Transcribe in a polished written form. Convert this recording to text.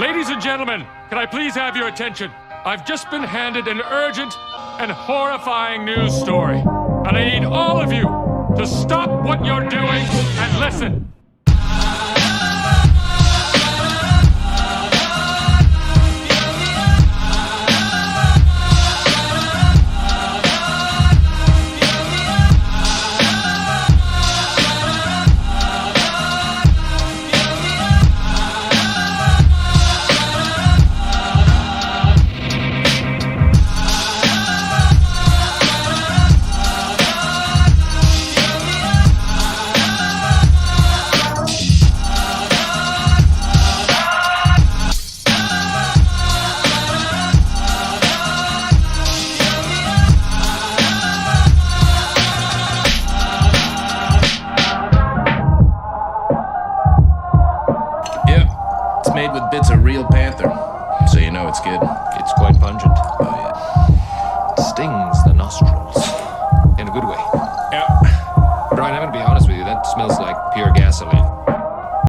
Ladies and gentlemen, can I please have your attention? I've just been handed an urgent and horrifying news story. And I need all of you to stop what you're doing and listen. Made with bits of real panther, so you know it's good. It's quite pungent. Oh, yeah. It stings the nostrils. In a good way. Yeah. Brian, I'm gonna be honest with you, that smells like pure gasoline.